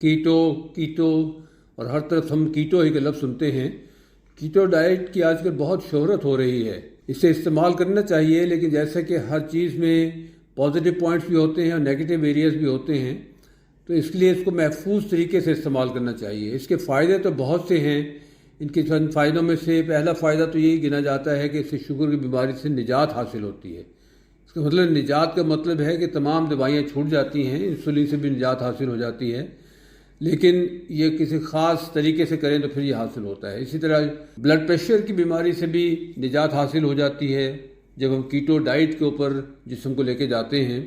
कीटो कीटो और हर तरफ हम कीटो ही के लफ्ज़ सुनते हैं। कीटो डाइट की आजकल बहुत शोहरत हो रही है। इसे इस्तेमाल करना चाहिए, लेकिन जैसा कि हर चीज़ में पॉजिटिव पॉइंट्स भी होते हैं और नेगेटिव एरियाज़ भी होते हैं, तो इसलिए इसको महफूज तरीके से इस्तेमाल करना चाहिए। इसके फ़ायदे तो बहुत से हैं। इनके चंद फ़ायदों में से पहला फ़ायदा तो यही गिना जाता है कि इससे शुगर की बीमारी से निजात हासिल होती है। इसका मतलब निजात का मतलब है कि तमाम दवाइयाँ छूट जाती हैं, इंसुलिन से भी निजात हासिल हो जाती है, लेकिन ये किसी ख़ास तरीके से करें तो फिर ये हासिल होता है। इसी तरह ब्लड प्रेशर की बीमारी से भी निजात हासिल हो जाती है। जब हम कीटो डाइट के ऊपर जिस्म को लेके जाते हैं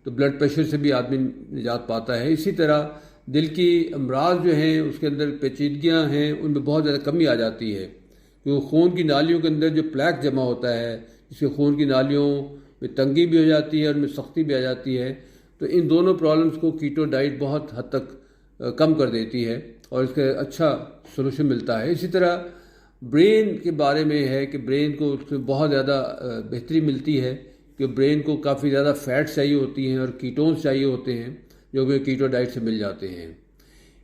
तो ब्लड प्रेशर से भी आदमी निजात पाता है। इसी तरह दिल की अमराज जो हैं, उसके अंदर पेचीदगियाँ हैं, उनमें बहुत ज़्यादा कमी आ जाती है, क्योंकि खून की नालियों के अंदर जो प्लैक जमा होता है, जिससे खून की नालियों में तंगी भी हो जाती है और उनमें सख्ती भी आ जाती है। तो इन दोनों प्रॉब्लम्स को कीटो डाइट बहुत हद तक कम कर देती है और इसका अच्छा सलूशन मिलता है। इसी तरह ब्रेन के बारे में है कि ब्रेन को उसमें बहुत ज़्यादा बेहतरी मिलती है, कि ब्रेन को काफ़ी ज़्यादा फैट्स चाहिए होती हैं और कीटोन्स चाहिए होते हैं, जो कि कीटो डाइट से मिल जाते हैं।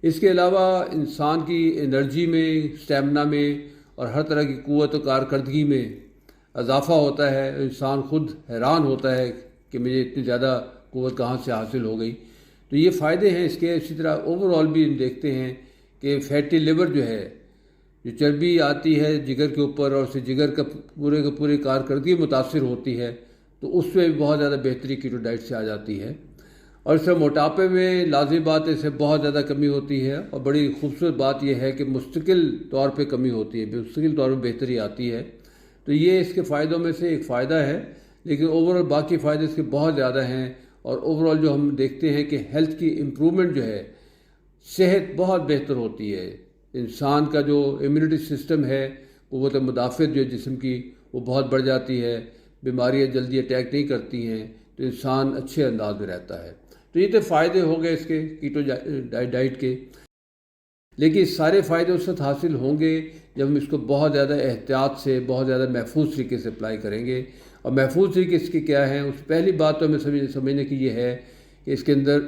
इसके अलावा इंसान की एनर्जी में, स्टेमिना में और हर तरह की क़ुव्वत और कारकर्दगी में इजाफ़ा होता है। इंसान खुद हैरान होता है कि मुझे इतनी ज़्यादा क़ुव्वत कहाँ से हासिल हो गई। तो ये फ़ायदे हैं इसके। इसी तरह ओवरऑल भी हम देखते हैं कि फैटी लिवर जो है, जो चर्बी आती है जिगर के ऊपर और उससे जिगर का पूरे कारकर्दगी मुतासिर होती है, तो उसमें भी बहुत ज़्यादा बेहतरी कीटो डाइट से आ जाती है। और इससे मोटापे में लाज़मी बात है, इससे बहुत ज़्यादा कमी होती है। और बड़ी खूबसूरत बात यह है कि मुस्तकिल तौर पे कमी होती है, मुस्तकिल तौर पर बेहतरी आती है। तो ये इसके फ़ायदों में से एक फ़ायदा है, लेकिन ओवरऑल बाकी फ़ायदे इसके बहुत ज़्यादा हैं। और ओवरऑल जो हम देखते हैं कि हेल्थ की इम्प्रूवमेंट जो है, सेहत बहुत बेहतर होती है। इंसान का जो इम्यूनिटी सिस्टम है, क़ुव्वत मुदाफ़त जो जिस्म की, वो बहुत बढ़ जाती है। बीमारियाँ जल्दी अटैक नहीं करती हैं, तो इंसान अच्छे अंदाज में रहता है। तो ये तो फ़ायदे हो गए इसके कीटो डाइट के। लेकिन सारे फ़ायदे उस वक्त हासिल होंगे जब हम इसको बहुत ज़्यादा एहतियात से, बहुत ज़्यादा महफूज तरीके से अप्लाई करेंगे। और महफूज तरीके इसके क्या हैं, उस पहली बात तो हमें समझने की ये है कि इसके अंदर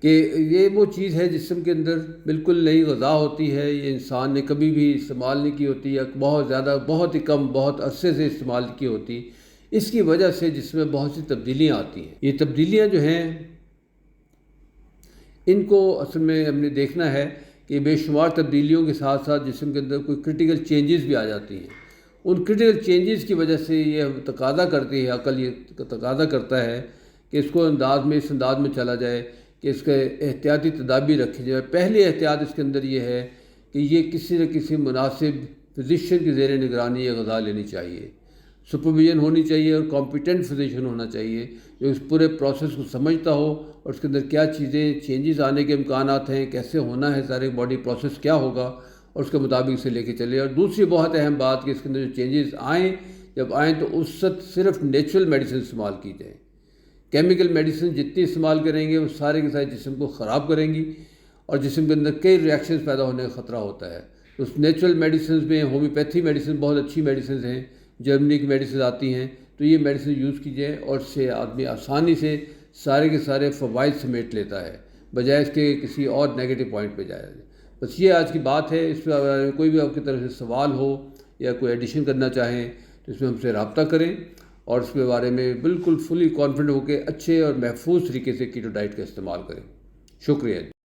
कि ये वो चीज़ है जिस्म के अंदर बिल्कुल नई ग़िज़ा होती है, ये इंसान ने कभी भी इस्तेमाल नहीं की होती, या बहुत ज़्यादा, बहुत ही कम, बहुत अरसे से इस्तेमाल की होती। इसकी वजह से जिसमें बहुत सी तब्दीलियाँ आती हैं। ये तब्दीलियाँ जो हैं, इनको असल में हमने देखना है कि बेशुमार तब्दीलियों के साथ साथ जिस्म के अंदर कोई क्रिटिकल चेंजेस भी आ जाती हैं। उन क्रिटिकल चेंजेस की वजह से ये तकाज़ा करती है, अकल ये तकाज़ा करता है कि इसको इस अंदाज में चला जाए कि इसके एहतियाती तदाबीर रखी जाए। पहली एहतियात इसके अंदर ये है कि ये किसी न किसी मुनासिब फिजिशियन की ज़ेर निगरानी ये ग़िज़ा लेनी चाहिए। सुपरविजन होनी चाहिए और कॉम्पिटेंट फिजिशियन होना चाहिए, जो इस पूरे प्रोसेस को समझता हो और उसके अंदर क्या चीज़ें चेंजेस आने के इम्कानात हैं, कैसे होना है, सारे बॉडी प्रोसेस क्या होगा, और उसके मुताबिक से लेके चले। और दूसरी बहुत अहम बात कि इसके अंदर जो चेंजेस आएँ, जब आएँ तो उस वक्त सिर्फ नेचुरल मेडिसिन इस्तेमाल की जाए। केमिकल मेडिसिन जितनी इस्तेमाल करेंगे वो सारे के सारे जिस्म को ख़राब करेंगी और जिस्म के अंदर कई रिएक्शंस पैदा होने का ख़तरा होता है। तो उस नेचुरल मेडिसिन में होम्योपैथी मेडिसिन बहुत अच्छी मेडिसिन हैं, जर्मनी की मेडिसिन आती हैं, तो ये मेडिसिन यूज़ कीजिए और इससे आदमी आसानी से सारे के सारे फ़वाइद समेट लेता है, बजाय इसके किसी और नेगेटिव पॉइंट पे जाए। बस ये आज की बात है। इस पर कोई भी आपकी तरफ से सवाल हो या कोई एडिशन करना चाहें तो इसमें हमसे रब्ता करें और इसके बारे में बिल्कुल फुली कॉन्फिडेंट होकर अच्छे और महफूज तरीके से कीटो डाइट का इस्तेमाल करें। शुक्रिया।